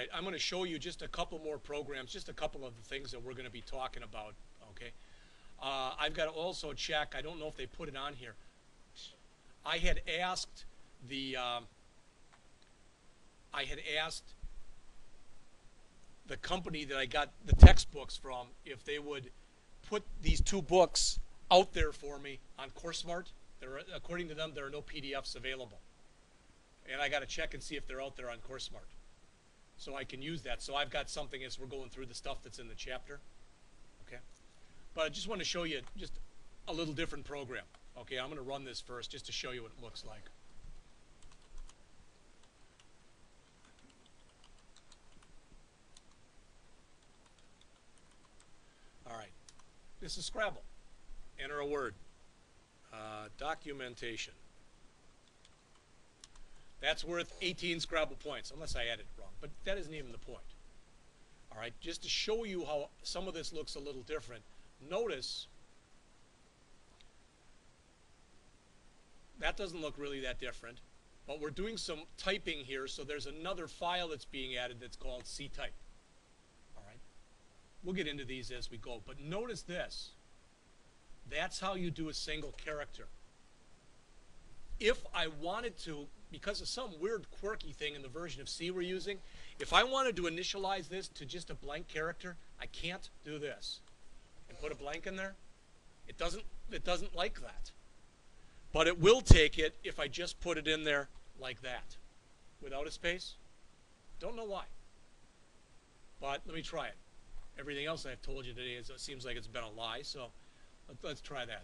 right, I'm going to show you just a couple more programs, just a couple of the things that we're going to be talking about, okay? I've got to also check, I don't know if they put it on here. I had asked the company that I got the textbooks from if they would put these two books out there for me on CourseSmart. According to them, there are no PDFs available. And I got to check and see if they're out there on CourseSmart, so I can use that. So I've got something as we're going through the stuff that's in the chapter. Okay, but I just want to show you just a little different program. Okay, I'm going to run this first just to show you what it looks like. All right, this is Scrabble. Enter a word. Documentation. That's worth 18 Scrabble points, unless I added it wrong, but that isn't even the point. All right, just to show you how some of this looks a little different, notice that doesn't look really that different, but we're doing some typing here, so there's another file that's being added that's called ctype. All right, we'll get into these as we go, but notice this. That's how you do a single character. If I wanted to, because of some weird quirky thing in the version of C we're using, if I wanted to initialize this to just a blank character, I can't do this and put a blank in there. It doesn't like that. But it will take it if I just put it in there like that, without a space. Don't know why. But let me try it. Everything else I've told you today it seems like it's been a lie, so let's try that.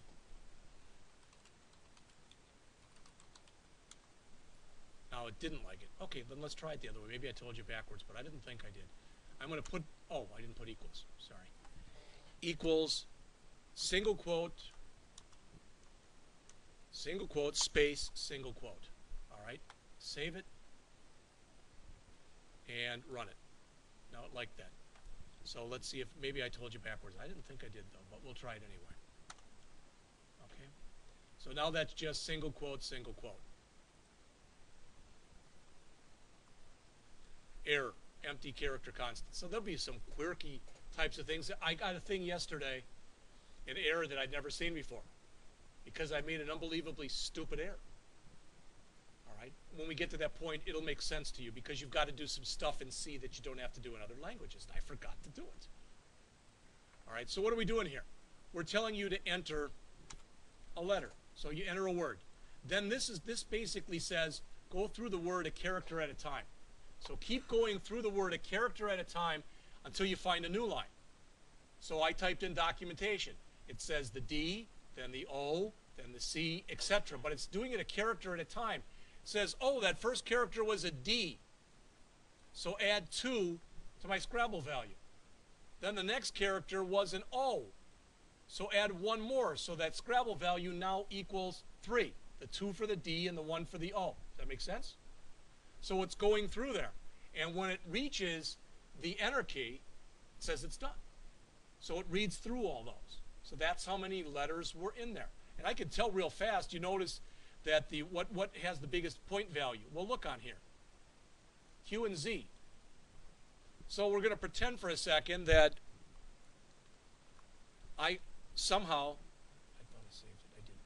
Now it didn't like it. Okay, then let's try it the other way. Maybe I told you backwards, but I didn't think I did. I'm going to put, oh, I didn't put equals. Sorry. Equals, single quote, space, single quote. All right, save it and run it. Now it liked that. So let's see if maybe I told you backwards. I didn't think I did, though, but we'll try it anyway. Okay, so now that's just single quote, single quote. Error, empty character constant. So there'll be some quirky types of things. I got a thing yesterday, an error that I'd never seen before, because I made an unbelievably stupid error. All right, when we get to that point, it'll make sense to you, because you've got to do some stuff in C that you don't have to do in other languages. And I forgot to do it. All right, so what are we doing here? We're telling you to enter a letter. So you enter a word. Then this basically says go through the word a character at a time. So keep going through the word a character at a time until you find a new line. So I typed in documentation. It says the D, then the O, then the C, etc. But it's doing it a character at a time. It says, oh, that first character was a D. So add 2 to my Scrabble value. Then the next character was an O. So add 1 more. So that Scrabble value now equals 3. The 2 for the D and the 1 for the O. Does that make sense? So it's going through there. And when it reaches the enter key, it says it's done. So it reads through all those. So that's how many letters were in there. And I can tell real fast, you notice that what has the biggest point value? Well, look on here. Q and Z. So we're going to pretend for a second that I thought I saved it, I didn't.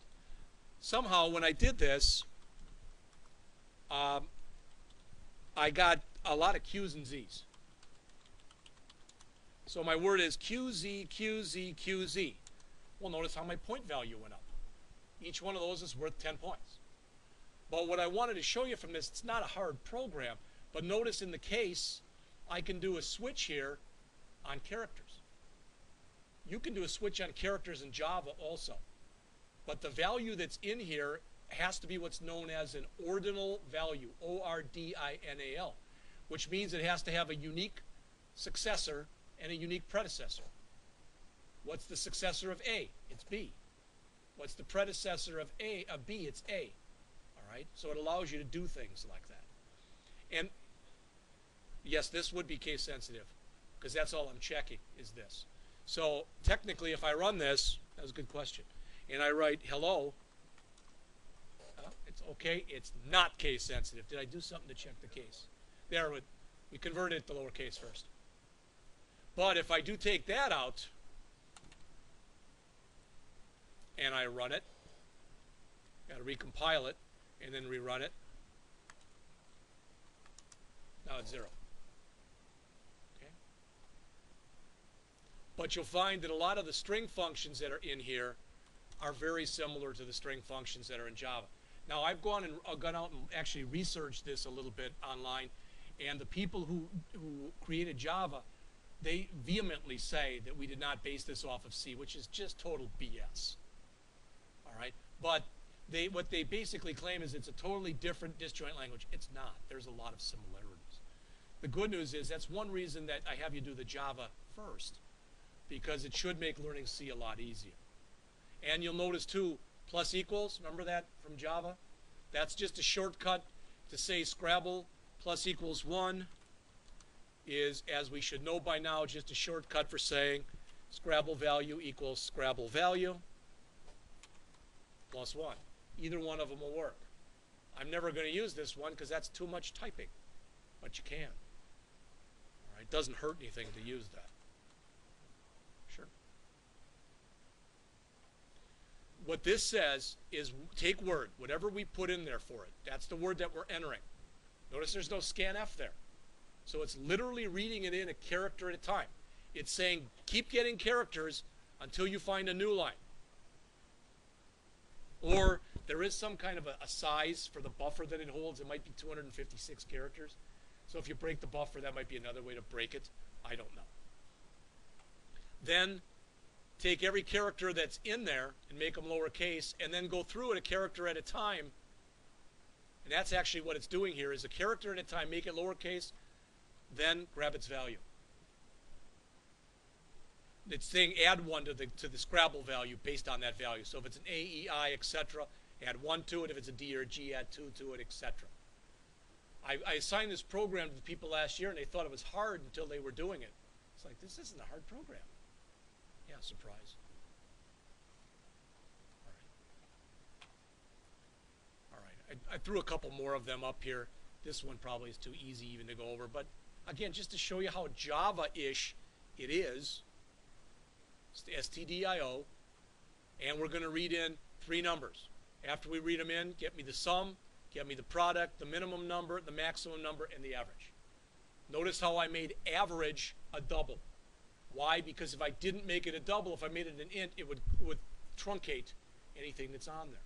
Somehow when I did this, I got a lot of Q's and Z's. So my word is QZ, QZ, QZ. Well, notice how my point value went up. Each one of those is worth 10 points. But what I wanted to show you from this, it's not a hard program, but notice in the case, I can do a switch here on characters. You can do a switch on characters in Java also. But the value that's in here has to be what's known as an ordinal value, O-R-D-I-N-A-L, which means it has to have a unique successor and a unique predecessor. What's the successor of A? It's B. What's the predecessor of B? It's A. All right? So it allows you to do things like that. And yes, this would be case sensitive, because that's all I'm checking is this. So technically, if I run this, that was a good question, and I write hello, it's okay. It's not case sensitive. Did I do something to check the case? There, we We converted it to lowercase first. But if I do take that out, and I run it, got to recompile it, and then rerun it, now it's 0. Okay? But you'll find that a lot of the string functions that are in here are very similar to the string functions that are in Java. Now, I've gone out and actually researched this a little bit online, and the people who created Java, they vehemently say that we did not base this off of C, which is just total BS. All right? But what they basically claim is it's a totally different disjoint language. It's not. There's a lot of similarities. The good news is that's one reason that I have you do the Java first, because it should make learning C a lot easier. And you'll notice too, plus equals, remember that from Java? That's just a shortcut to say Scrabble plus equals 1 is, as we should know by now, just a shortcut for saying Scrabble value equals Scrabble value plus 1. Either one of them will work. I'm never going to use this one because that's too much typing, but you can. All right, it doesn't hurt anything to use that. Sure. What this says is take word, whatever we put in there for it. That's the word that we're entering. Notice there's no scanf there. So it's literally reading it in a character at a time. It's saying keep getting characters until you find a new line. Or there is some kind of a size for the buffer that it holds. It might be 256 characters. So if you break the buffer, that might be another way to break it. I don't know. Then take every character that's in there and make them lowercase, and then go through it a character at a time. And that's actually what it's doing here, is a character at a time, make it lowercase, then grab its value. It's saying add 1 to the Scrabble value based on that value. So if it's an A, E, I, etc., add 1 to it. If it's a D or a G, add 2 to it, etc. I assigned this program to the people last year, and they thought it was hard until they were doing it. It's like, this isn't a hard program. Yeah, surprise. All right. I threw a couple more of them up here. This one probably is too easy even to go over. But again, just to show you how Java-ish it is, it's stdio, and we're going to read in 3 numbers. After we read them in, get me the sum, get me the product, the minimum number, the maximum number, and the average. Notice how I made average a double. Why? Because if I didn't make it a double, if I made it an int, it would truncate anything that's on there.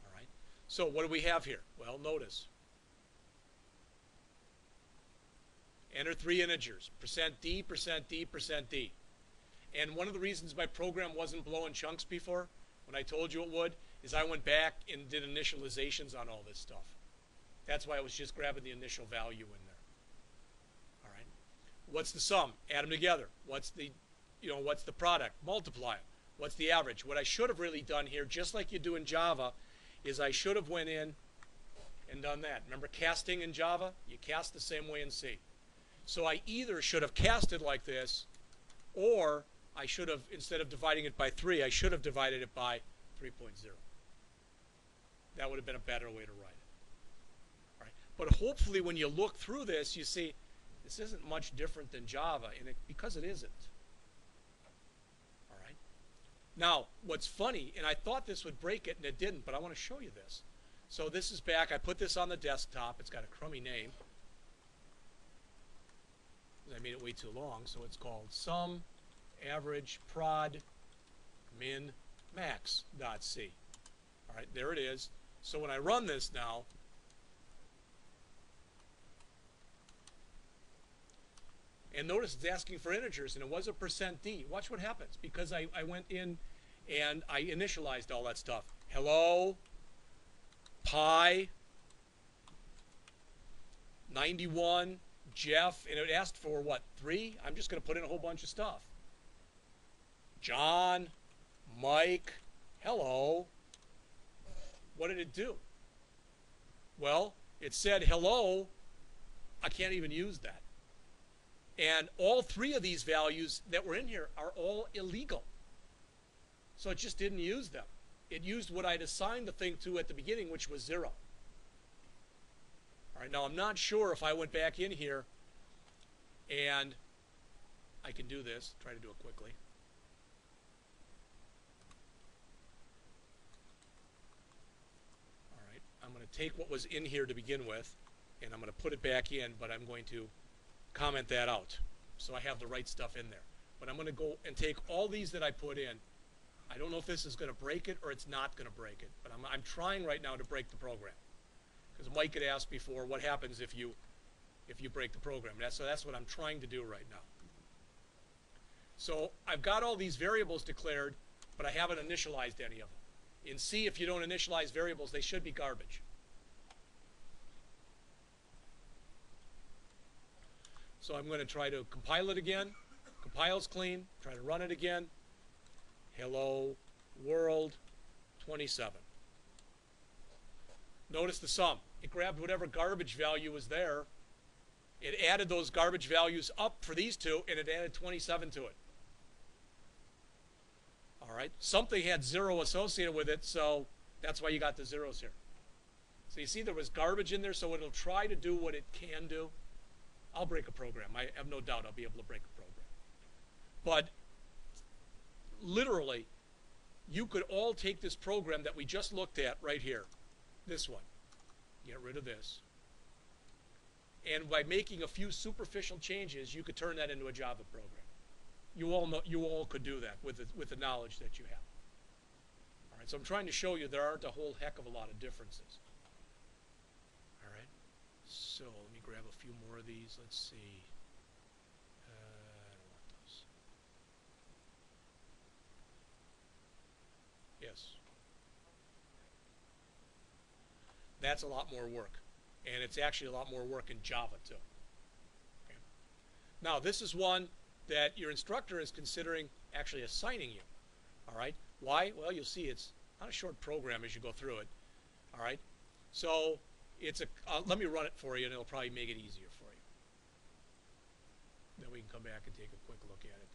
All right. So what do we have here? Well, notice. Enter 3 integers, %d, %d, %d. And one of the reasons my program wasn't blowing chunks before, when I told you it would, is I went back and did initializations on all this stuff. That's why I was just grabbing the initial value in there. All right. What's the sum? Add them together. What's the product? Multiply them. What's the average? What I should have really done here, just like you do in Java, is I should have went in and done that. Remember casting in Java? You cast the same way in C. So I either should have casted like this, or I should have, instead of dividing it by 3, I should have divided it by 3.0. That would have been a better way to write it. All right. But hopefully when you look through this, you see this isn't much different than Java, because it isn't. All right. Now, what's funny, and I thought this would break it, and it didn't, but I want to show you this. So this is back. I put this on the desktop. It's got a crummy name. I made it way too long, so it's called sum average prod min max.c. All right, there it is. So when I run this now, and notice it's asking for integers, and it was a %d. Watch what happens, because I went in and I initialized all that stuff. Hello, pi, 91, Jeff, and it asked for what, 3? I'm just going to put in a whole bunch of stuff. John, Mike, hello. What did it do? Well, it said hello. I can't even use that. And all 3 of these values that were in here are all illegal. So it just didn't use them. It used what I'd assigned the thing to at the beginning, which was 0. All right, now I'm not sure if I went back in here And I can do this, try to do it quickly. All right, I'm going to take what was in here to begin with, and I'm going to put it back in, but I'm going to comment that out so I have the right stuff in there. But I'm going to go and take all these that I put in. I don't know if this is going to break it or it's not going to break it, but I'm trying right now to break the program. Because Mike had asked before, what happens if you break the program? So that's what I'm trying to do right now. So I've got all these variables declared, but I haven't initialized any of them. In C, if you don't initialize variables, they should be garbage. So I'm going to try to compile it again. Compile's clean. Try to run it again. Hello world 27. Notice the sum. It grabbed whatever garbage value was there. It added those garbage values up for these two, and it added 27 to it. All right. Something had 0 associated with it, so that's why you got the zeros here. So you see there was garbage in there, so it'll try to do what it can do. I'll break a program. I have no doubt I'll be able to break a program. But literally, you could all take this program that we just looked at right here, this one, get rid of this, and by making a few superficial changes, you could turn that into a Java program. You all could do that with the knowledge that you have. All right, so I'm trying to show you there aren't a whole heck of a lot of differences. All right, so let me grab a few more of these. Let's see. I don't want those. Yes. That's a lot more work. And it's actually a lot more work in Java too. Okay. Now this is one that your instructor is considering actually assigning you. All right. Why? Well, you'll see it's not a short program as you go through it. All right. So it's let me run it for you, and it'll probably make it easier for you. Then we can come back and take a quick look at it.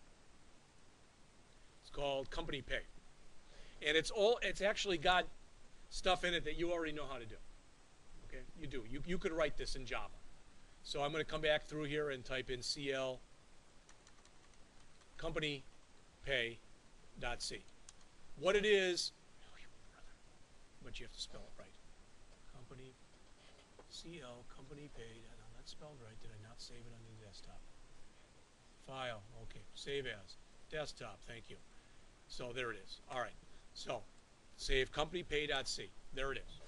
It's called Company Pay, and it's actually got stuff in it that you already know how to do. Okay, you do. You could write this in Java. So I'm going to come back through here and type in CL company pay.c. What it is, but you have to spell it right. Company CL company pay. No, not spelled right. Did I not save it on the desktop? File. Okay. Save as desktop. Thank you. So there it is. All right. So save company pay.c. There it is.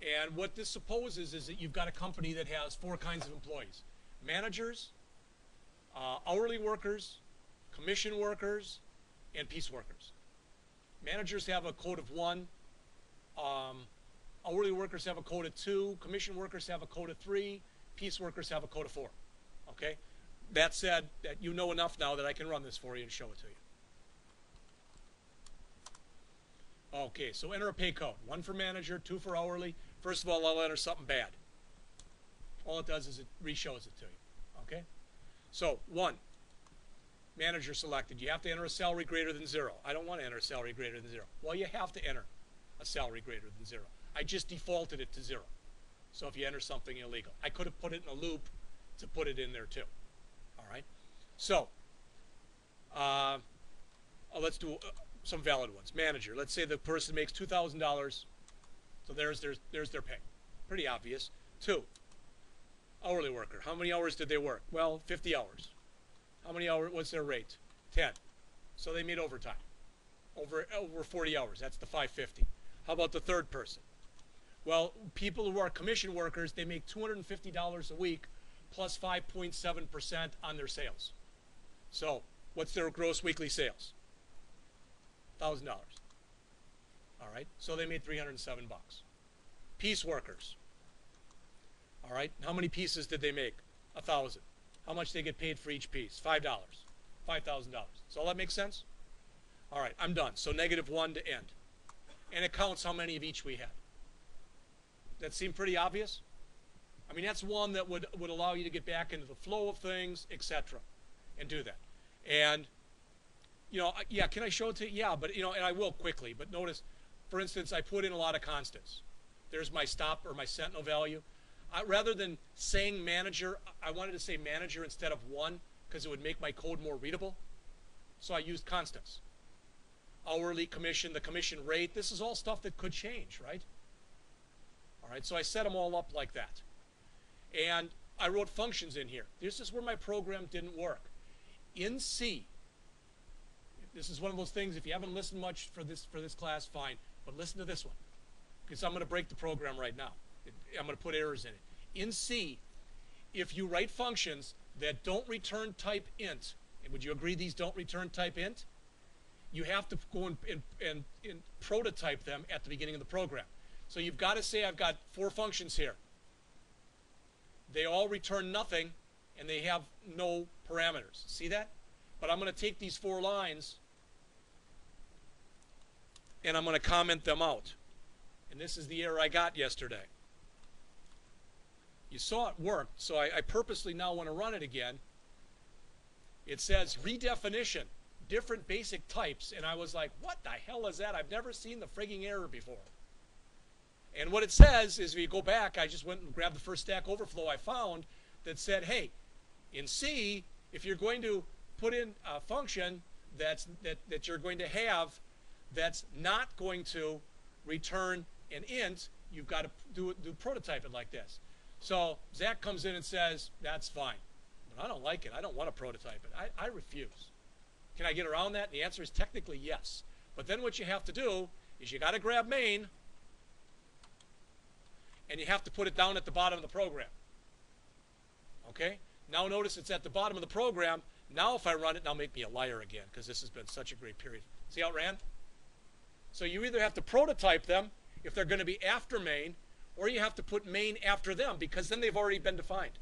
And what this supposes is that you've got a company that has 4 kinds of employees: managers, hourly workers, commission workers, and piece workers. Managers have a code of 1. Hourly workers have a code of 2. Commission workers have a code of 3. Piece workers have a code of 4. Okay? That said, that you know enough now that I can run this for you and show it to you. Okay, so enter a pay code. 1 for manager, 2 for hourly. First of all, I'll enter something bad. All it does is it re-shows it to you. Okay? So, 1, manager selected. You have to enter a salary greater than 0. I don't want to enter a salary greater than 0. Well, you have to enter a salary greater than 0. I just defaulted it to 0. So if you enter something illegal, I could have put it in a loop to put it in there too. All right? So, let's do some valid ones. Manager. Let's say the person makes $2,000. So there's their pay. Pretty obvious. 2, hourly worker. How many hours did they work? Well, 50 hours. How many hours? What's their rate? 10. So they made overtime. Over 40 hours. That's the 550. How about the third person? Well, people who are commission workers, they make $250 a week plus 5.7% on their sales. So what's their gross weekly sales? $1,000. All right, so they made 307 bucks. Piece workers. All right, how many pieces did they make? 1,000. How much they get paid for each piece? $5. $5,000. Does all that make sense? All right, I'm done. So -1 to end. And it counts how many of each we had. That seem pretty obvious? I mean, that's one that would allow you to get back into the flow of things, etc., and do that. And, you know, yeah, can I show it to you? Yeah, but, you know, and I will quickly. But notice, for instance, I put in a lot of constants. There's my stop or my sentinel value. Rather than saying manager, I wanted to say manager instead of one because it would make my code more readable. So I used constants. Hourly commission, the commission rate, this is all stuff that could change, right? All right, so I set them all up like that. And I wrote functions in here. This is where my program didn't work. In C, this is one of those things, if you haven't listened much for this class, fine, but listen to this one, because I'm going to break the program right now. I'm going to put errors in it. In C, if you write functions that don't return type int, and would you agree these don't return type int? You have to go and prototype them at the beginning of the program. So you've got to say, I've got 4 functions here. They all return nothing, and they have no parameters. See that? But I'm going to take these 4 lines, and I'm going to comment them out. And this is the error I got yesterday. You saw it worked, so I purposely now want to run it again. It says redefinition, different basic types, and I was like, what the hell is that? I've never seen the frigging error before. And what it says is, if you go back, I just went and grabbed the first Stack Overflow I found that said, hey, in C, if you're going to put in a function that you're going to have that's not going to return an int, you've got to do prototype it like this. So Zach comes in and says, that's fine. But I don't like it. I don't want to prototype it. I refuse. Can I get around that? And the answer is technically yes. But then what you have to do is you got to grab main, and you have to put it down at the bottom of the program. Okay? Now notice it's at the bottom of the program. Now if I run it, now make me a liar again, because this has been such a great period. See how it ran? So you either have to prototype them if they're going to be after main, or you have to put main after them, because then they've already been defined.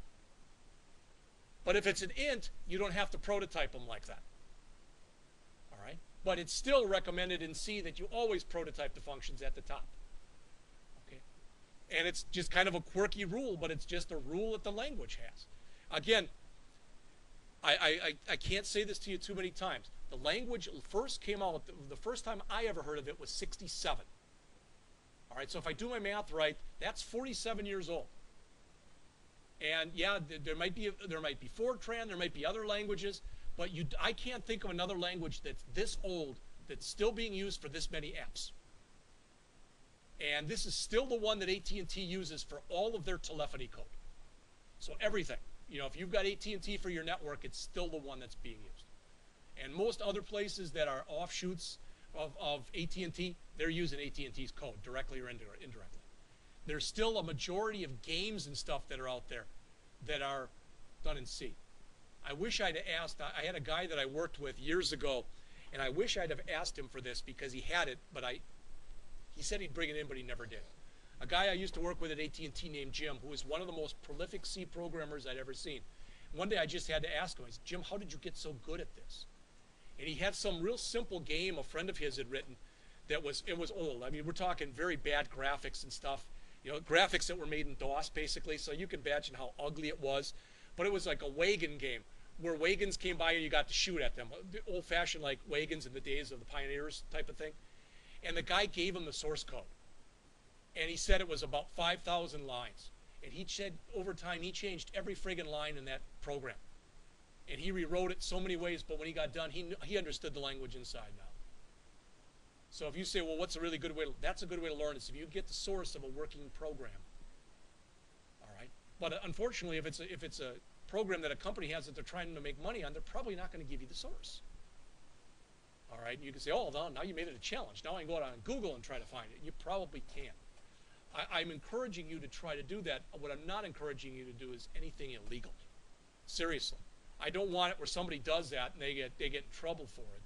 But if it's an int, you don't have to prototype them like that. All right? But it's still recommended in C that you always prototype the functions at the top. Okay? And it's just kind of a quirky rule, but it's just a rule that the language has. Again, I can't say this to you too many times. The language first came out, the first time I ever heard of it was 67. All right, so if I do my math right, that's 47 years old. And yeah, there might be Fortran, there might be other languages, but I can't think of another language that's this old that's still being used for this many apps. And this is still the one that AT&T uses for all of their telephony code. So everything, you know, if you've got AT&T for your network, it's still the one that's being used. And most other places that are offshoots of AT&T, they're using AT&T's code directly or indirectly. There's still a majority of games and stuff that are out there that are done in C. I wish I'd asked, I had a guy that I worked with years ago, and I wish I'd have asked him for this because he had it, but he said he'd bring it in, but he never did. A guy I used to work with at AT&T named Jim, who was one of the most prolific C programmers I'd ever seen. One day I just had to ask him, I said, Jim, how did you get so good at this? And he had some real simple game a friend of his had written that was old. I mean, we're talking very bad graphics and stuff. You know, graphics that were made in DOS, basically, so you can imagine how ugly it was. But it was like a wagon game where wagons came by and you got to shoot at them. Old-fashioned, like, wagons in the days of the pioneers type of thing. And the guy gave him the source code. And he said it was about 5,000 lines. And he said over time he changed every friggin' line in that program. And he rewrote it so many ways, but when he got done, he understood the language inside now. So if you say, well, what's a really good way to, that's a good way to learn, is if you get the source of a working program. All right? But unfortunately, if it's a program that a company has that they're trying to make money on, they're probably not going to give you the source. All right? And you can say, oh, now you made it a challenge. Now I can go out on Google and try to find it. You probably can't. I'm encouraging you to try to do that. What I'm not encouraging you to do is anything illegal. Seriously. I don't want it where somebody does that and they get in trouble for it.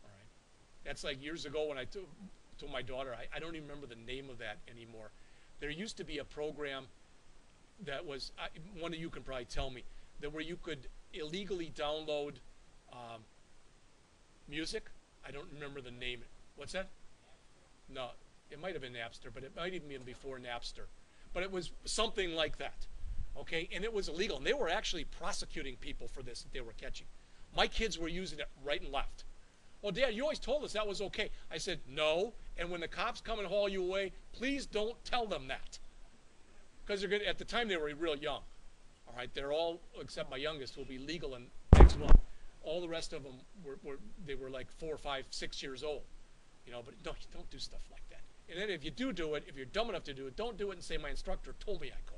All right. That's like years ago when I told my daughter, I don't even remember the name of that anymore. There used to be a program that was, one of you can probably tell me, that where you could illegally download music. I don't remember the name. What's that? No, it might have been Napster, but it might even been before Napster. But it was something like that. Okay, and it was illegal, and they were actually prosecuting people for this that they were catching. My kids were using it right and left. Well, Dad, you always told us that was okay. I said, no, and when the cops come and haul you away, please don't tell them that. Because they're good. At the time, they were real young. All right, they're all except my youngest will be legal in next month. All the rest of them they were like 4, 5, 6 years old. You know, but no, you don't do stuff like that. And then if you do it, if you're dumb enough to do it, don't do it and say my instructor told me I could.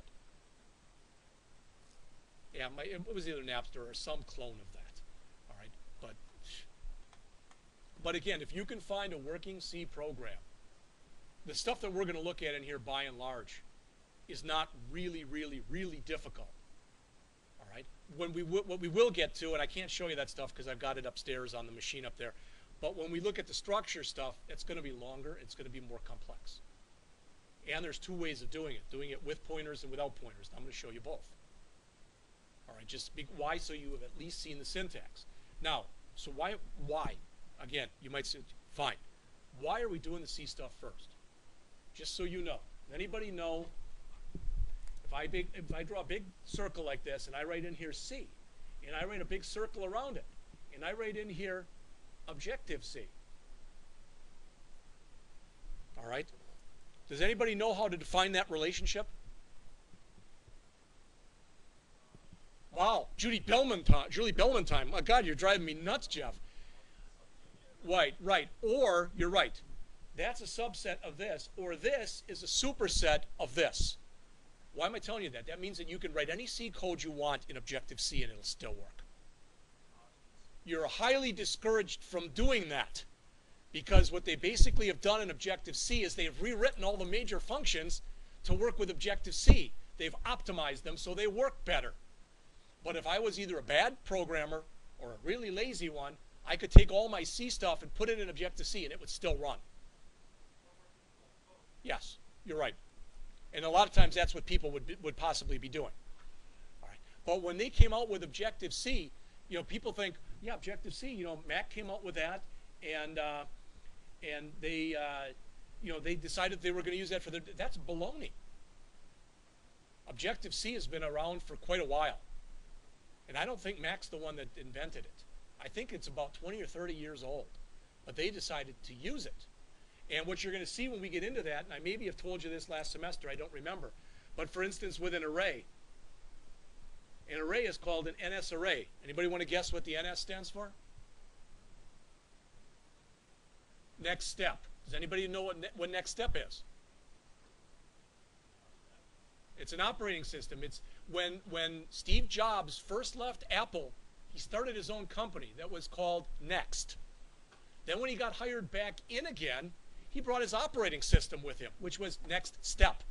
Yeah, it was either Napster or some clone of that. All right, but again, if you can find a working C program, the stuff that we're going to look at in here, by and large, is not really, really, really difficult. All right. What we will get to, and I can't show you that stuff because I've got it upstairs on the machine up there. But when we look at the structure stuff, it's going to be longer. It's going to be more complex. And there's 2 ways of doing it with pointers and without pointers. I'm going to show you both. All right. Why? So you have at least seen the syntax. Now, so why? Again, you might say, fine. Why are we doing the C stuff first? Just so you know. Anybody know? If I draw a big circle like this and I write in here C, and I write a big circle around it, and I write in here Objective C. All right? Does anybody know how to define that relationship? Wow, Julie Bellman time. Oh God, you're driving me nuts, Jeff. Right. Or, you're right. That's a subset of this, or this is a superset of this. Why am I telling you that? That means that you can write any C code you want in Objective-C and it'll still work. You're highly discouraged from doing that because what they basically have done in Objective-C is they've rewritten all the major functions to work with Objective-C. They've optimized them so they work better. But if I was either a bad programmer or a really lazy one, I could take all my C stuff and put it in Objective-C and it would still run. Yes, you're right. And a lot of times that's what people would possibly be doing. All right. But when they came out with Objective-C, you know, people think, yeah, Objective-C, you know, Mac came out with that, and they, you know, they decided they were going to use that for their. That's baloney. Objective-C has been around for quite a while, and I don't think Mac's the one that invented it. I think it's about 20 or 30 years old, but they decided to use it. And what you're going to see when we get into that, and I maybe have told you this last semester, I don't remember, but for instance, with an array is called an NS array. Anybody want to guess what the NS stands for? Next step. Does anybody know what next step is? It's an operating system. It's when Steve Jobs first left Apple, he started his own company that was called Next. Then when he got hired back in again, he brought his operating system with him, which was Next Step.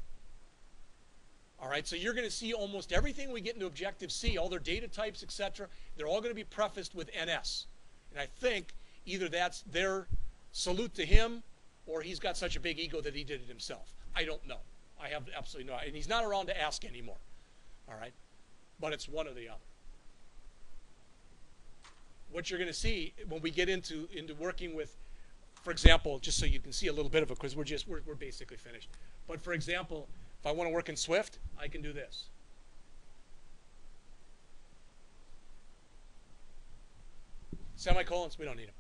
All right, so you're going to see almost everything we get into Objective-C, all their data types, etc., they're all going to be prefaced with NS. And I think either that's their salute to him or he's got such a big ego that he did it himself. I don't know. I have absolutely no idea. And he's not around to ask anymore. All right, but it's one or the other. What you're going to see when we get into working with, for example, just so you can see a little bit of it, because we're basically finished. But for example, if I want to work in Swift, I can do this. Semicolons, we don't need them.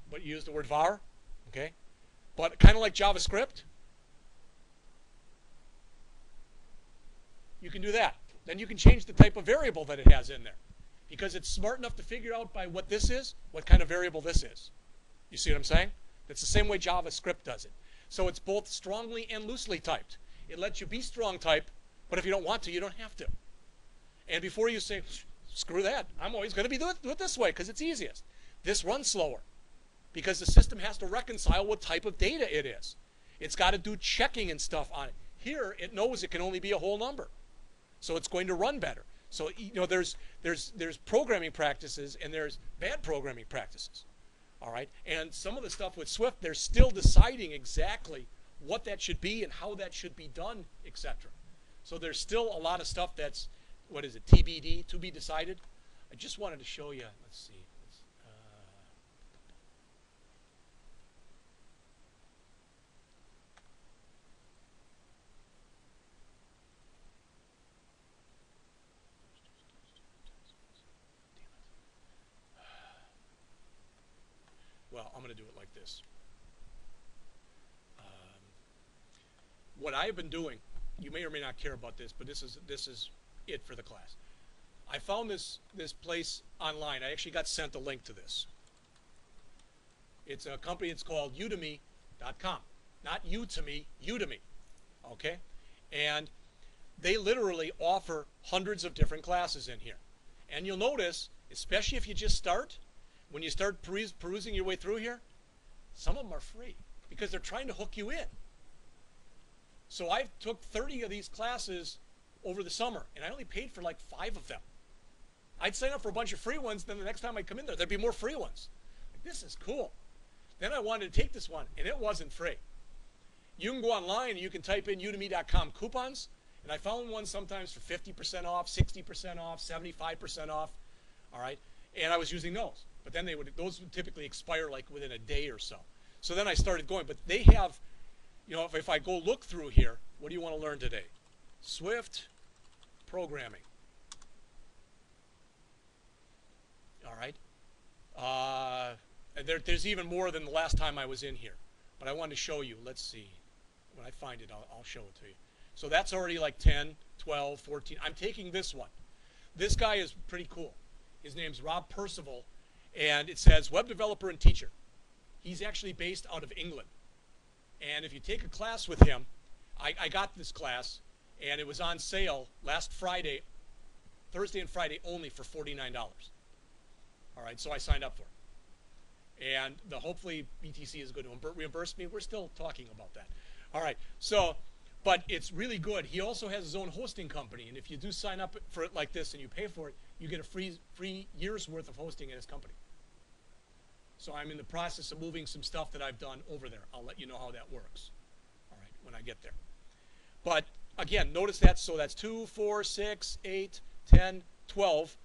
But you use the word var, okay? But kind of like JavaScript, you can do that. Then you can change the type of variable that it has in there, because it's smart enough to figure out by what this is, what kind of variable this is. You see what I'm saying? That's the same way JavaScript does it. So it's both strongly and loosely typed. It lets you be strong type, but if you don't want to, you don't have to. And before you say, screw that, I'm always going to do it this way because it's easiest. This runs slower because the system has to reconcile what type of data it is. It's got to do checking and stuff on it. Here, it knows it can only be a whole number. So it's going to run better. So, you know, there's programming practices and there's bad programming practices. All right, and some of the stuff with Swift, they're still deciding exactly what that should be and how that should be done, etc. So there's still a lot of stuff that's, what is it, TBD, to be decided. I just wanted to show you, let's see. Well, I'm going to do it like this. What I've been doing you may or may not care about this, but this is it for the class. I found this place online. I actually got sent a link to this. It's a company. It's called Udemy.com. Not you to me, Udemy. Okay? And they literally offer hundreds of different classes in here. And you'll notice, especially if you just start, when you start perusing your way through here, some of them are free because they're trying to hook you in. So I took 30 of these classes over the summer, and I only paid for like 5 of them. I'd sign up for a bunch of free ones, then the next time I come in there, there'd be more free ones. Like, this is cool. Then I wanted to take this one, and it wasn't free. You can go online and you can type in udemy.com coupons, and I found one sometimes for 50% off, 60% off, 75% off, all right? And I was using those. But then those would typically expire like within a day or so. So then I started going. But they have, you know, if I go look through here, what do you want to learn today? Swift programming. All right? And there's even more than the last time I was in here. But I wanted to show you. Let's see. When I find it, I'll show it to you. So that's already like 10, 12, 14. I'm taking this one. This guy is pretty cool. His name's Rob Percival, and it says web developer and teacher. He's actually based out of England. And if you take a class with him, I got this class, and it was on sale last Friday, Thursday and Friday only for $49. All right, so I signed up for it. And hopefully BTC is going to reimburse me. We're still talking about that. All right, so, but it's really good. He also has his own hosting company, and if you do sign up for it like this and you pay for it, you get a free year's worth of hosting at his company. So I'm in the process of moving some stuff that I've done over there. I'll let you know how that works, all right, when I get there. But again, notice that. So that's 2, 4, 6, 8, 10, 12,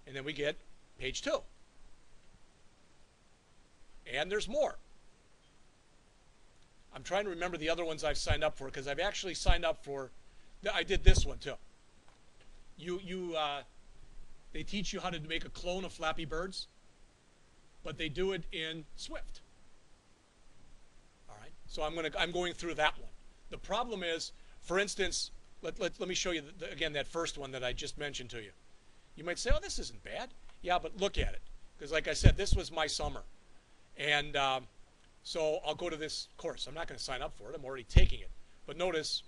and then we get page 2. And there's more. I'm trying to remember the other ones I've signed up for because I've actually signed up for, I did this one too. They teach you how to make a clone of Flappy Birds, but they do it in Swift. All right, so I'm going through that one. The problem is, for instance, let me show you again that first one that I just mentioned to you. You might say, oh, this isn't bad. Yeah, but look at it, because like I said, this was my summer, and so I'll go to this course. I'm not going to sign up for it. I'm already taking it. But notice,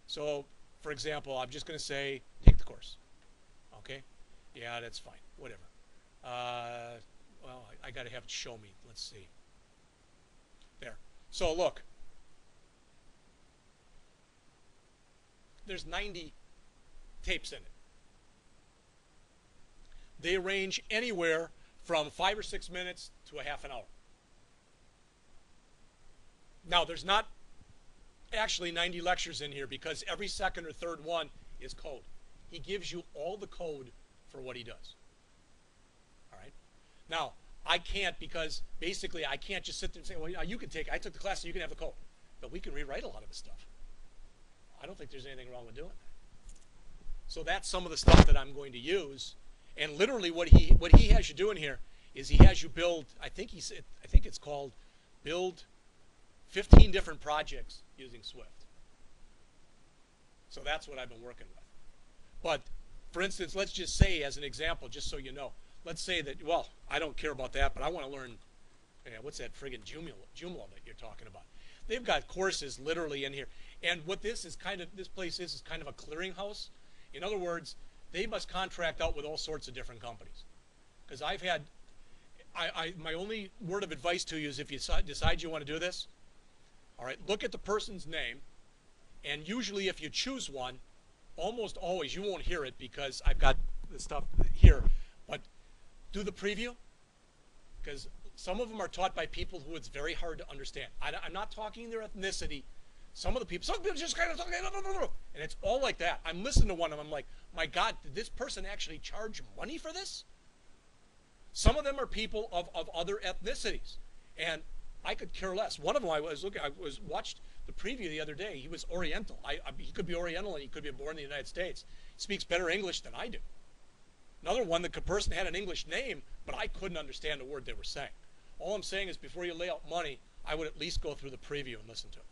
so for example, I'm just going to say take the course. Okay. Yeah, that's fine. Whatever. Well, I got to have it show me. Let's see. There. So look. There's 90 tapes in it. They range anywhere from 5 or 6 minutes to a half an hour. Now, there's not actually 90 lectures in here because every second or third one is code. He gives you all the code for what he does. All right. Now, I can't because basically I can't just sit there and say, well, you can take, I took the class so you can have the code. But we can rewrite a lot of the stuff. I don't think there's anything wrong with doing that. So that's some of the stuff that I'm going to use. And literally what he has you doing here is he has you build, I think it's called build 15 different projects using Swift. So that's what I've been working with. But for instance, let's just say as an example, just so you know, let's say that, well, I don't care about that, but I want to learn, what's that friggin' Joomla that you're talking about? They've got courses literally in here. And what this place is kind of a clearinghouse. In other words, they must contract out with all sorts of different companies. Because I've had, my only word of advice to you is if you decide you want to do this, all right, look at the person's name, and usually if you choose one, almost always, you won't hear it because I've got the stuff here, but do the preview, because some of them are taught by people who it's very hard to understand. I'm not talking their ethnicity. Some people just kind of talk, and it's all like that. I'm listening to one of them, I'm like, my God, did this person actually charge money for this? Some of them are people of other ethnicities, and I could care less. One of them I watched the preview the other day. He was Oriental. He could be Oriental and he could be born in the United States. He speaks better English than I do. Another one, the person had an English name, but I couldn't understand a word they were saying. All I'm saying is before you lay out money, I would at least go through the preview and listen to it.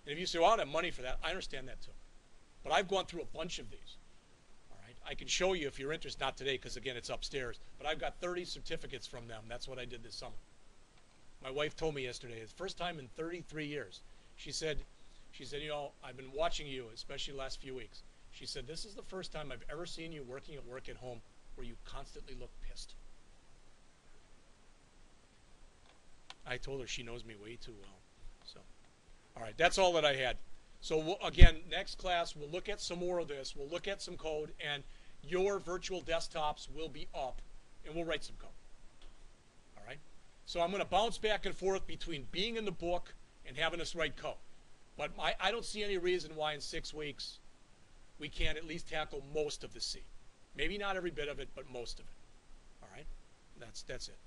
And if you say, well, I don't have money for that, I understand that too. But I've gone through a bunch of these. All right, I can show you if you're interested, not today because again it's upstairs, but I've got 30 certificates from them. That's what I did this summer. My wife told me yesterday, it's the first time in 33 years. She said, you know, I've been watching you, especially the last few weeks. She said, this is the first time I've ever seen you working at work at home where you constantly look pissed. I told her she knows me way too well. So, all right, that's all that I had. So again, next class, we'll look at some more of this. We'll look at some code, and your virtual desktops will be up, and we'll write some code. All right? So I'm going to bounce back and forth between being in the book and having us write code. But I don't see any reason why in 6 weeks we can't at least tackle most of the C. Maybe not every bit of it, but most of it. All right? That's it.